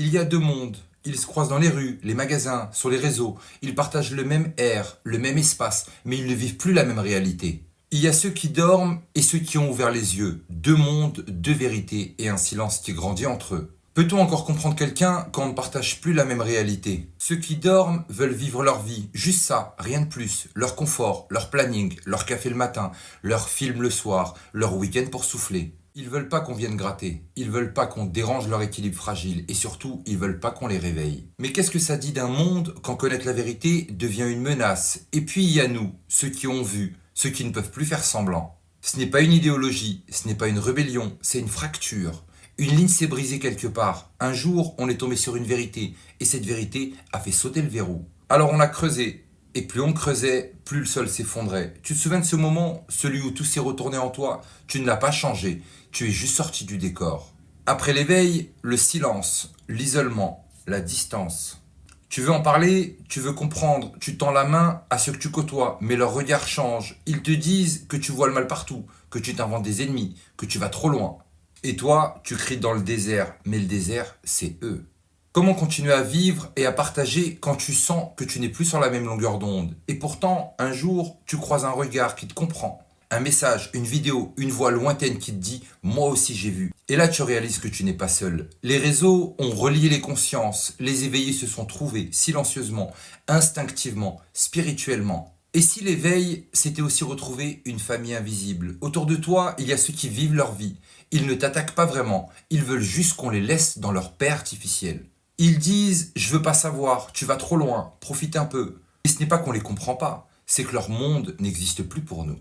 Il y a deux mondes. Ils se croisent dans les rues, les magasins, sur les réseaux. Ils partagent le même air, le même espace, mais ils ne vivent plus la même réalité. Il y a ceux qui dorment et ceux qui ont ouvert les yeux. Deux mondes, deux vérités et un silence qui grandit entre eux. Peut-on encore comprendre quelqu'un quand on ne partage plus la même réalité? Ceux qui dorment veulent vivre leur vie, juste ça, rien de plus. Leur confort, leur planning, leur café le matin, leur film le soir, leur week-end pour souffler. Ils veulent pas qu'on vienne gratter, ils veulent pas qu'on dérange leur équilibre fragile et surtout, ils veulent pas qu'on les réveille. Mais qu'est-ce que ça dit d'un monde quand connaître la vérité devient une menace? Et puis il y a nous, ceux qui ont vu, ceux qui ne peuvent plus faire semblant. Ce n'est pas une idéologie, ce n'est pas une rébellion, c'est une fracture. Une ligne s'est brisée quelque part. Un jour, on est tombé sur une vérité, et cette vérité a fait sauter le verrou. Alors on a creusé, et plus on creusait, plus le sol s'effondrait. Tu te souviens de ce moment, celui où tout s'est retourné en toi? Tu ne l'as pas changé, tu es juste sorti du décor. Après l'éveil, le silence, l'isolement, la distance. Tu veux en parler, tu veux comprendre, tu tends la main à ceux que tu côtoies, mais leur regard change. Ils te disent que tu vois le mal partout, que tu t'inventes des ennemis, que tu vas trop loin. Et toi, tu cries dans le désert, mais le désert, c'est eux. Comment continuer à vivre et à partager quand tu sens que tu n'es plus sur la même longueur d'onde? Et pourtant, un jour, tu croises un regard qui te comprend. Un message, une vidéo, une voix lointaine qui te dit « moi aussi j'ai vu ». Et là, tu réalises que tu n'es pas seul. Les réseaux ont relié les consciences, les éveillés se sont trouvés silencieusement, instinctivement, spirituellement. Et si l'éveil, c'était aussi retrouver une famille invisible? Autour de toi, il y a ceux qui vivent leur vie. Ils ne t'attaquent pas vraiment, ils veulent juste qu'on les laisse dans leur paix artificielle. Ils disent « je veux pas savoir, tu vas trop loin, profite un peu ». Et ce n'est pas qu'on les comprend pas, c'est que leur monde n'existe plus pour nous.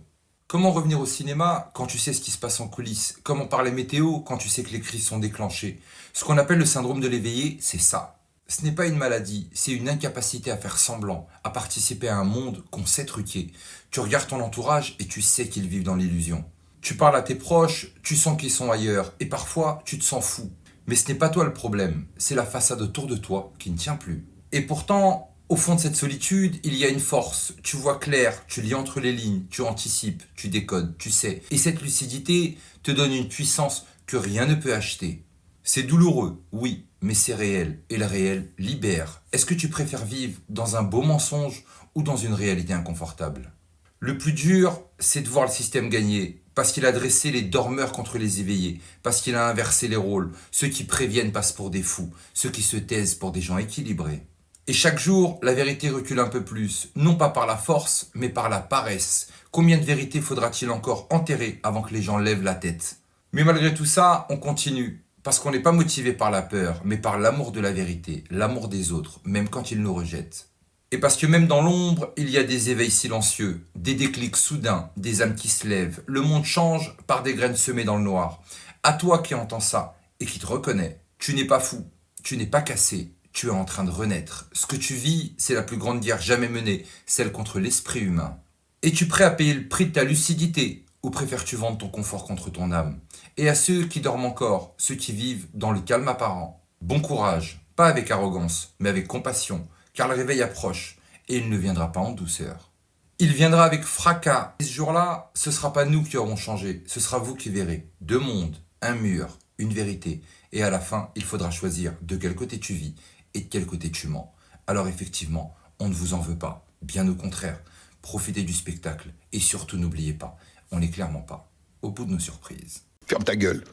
Comment revenir au cinéma quand tu sais ce qui se passe en coulisses? Comment parler météo quand tu sais que les crises sont déclenchées? Ce qu'on appelle le syndrome de l'éveillé, c'est ça. Ce n'est pas une maladie, c'est une incapacité à faire semblant, à participer à un monde qu'on sait truqué. Tu regardes ton entourage et tu sais qu'ils vivent dans l'illusion. Tu parles à tes proches, tu sens qu'ils sont ailleurs, et parfois tu te sens fou. Mais ce n'est pas toi le problème, c'est la façade autour de toi qui ne tient plus. Et pourtant, au fond de cette solitude, il y a une force. Tu vois clair, tu lis entre les lignes, tu anticipes, tu décodes, tu sais. Et cette lucidité te donne une puissance que rien ne peut acheter. C'est douloureux, oui, mais c'est réel. Et le réel libère. Est-ce que tu préfères vivre dans un beau mensonge ou dans une réalité inconfortable? Le plus dur, c'est de voir le système gagner, parce qu'il a dressé les dormeurs contre les éveillés, parce qu'il a inversé les rôles. Ceux qui préviennent passent pour des fous, ceux qui se taisent pour des gens équilibrés. Et chaque jour, la vérité recule un peu plus, non pas par la force, mais par la paresse. Combien de vérités faudra-t-il encore enterrer avant que les gens lèvent la tête? Mais malgré tout ça, on continue, parce qu'on n'est pas motivé par la peur, mais par l'amour de la vérité, l'amour des autres, même quand ils nous rejettent. Et parce que même dans l'ombre, il y a des éveils silencieux, des déclics soudains, des âmes qui se lèvent. Le monde change par des graines semées dans le noir. À toi qui entends ça et qui te reconnais, tu n'es pas fou, tu n'es pas cassé, tu es en train de renaître. Ce que tu vis, c'est la plus grande guerre jamais menée, celle contre l'esprit humain. Es-tu prêt à payer le prix de ta lucidité ou préfères-tu vendre ton confort contre ton âme? Et à ceux qui dorment encore, ceux qui vivent dans le calme apparent, bon courage, pas avec arrogance, mais avec compassion. Car le réveil approche, et il ne viendra pas en douceur. Il viendra avec fracas. Et ce jour-là, ce ne sera pas nous qui aurons changé, ce sera vous qui verrez. Deux mondes, un mur, une vérité. Et à la fin, il faudra choisir de quel côté tu vis et de quel côté tu mens. Alors effectivement, on ne vous en veut pas. Bien au contraire, profitez du spectacle. Et surtout n'oubliez pas, on n'est clairement pas au bout de nos surprises. Ferme ta gueule.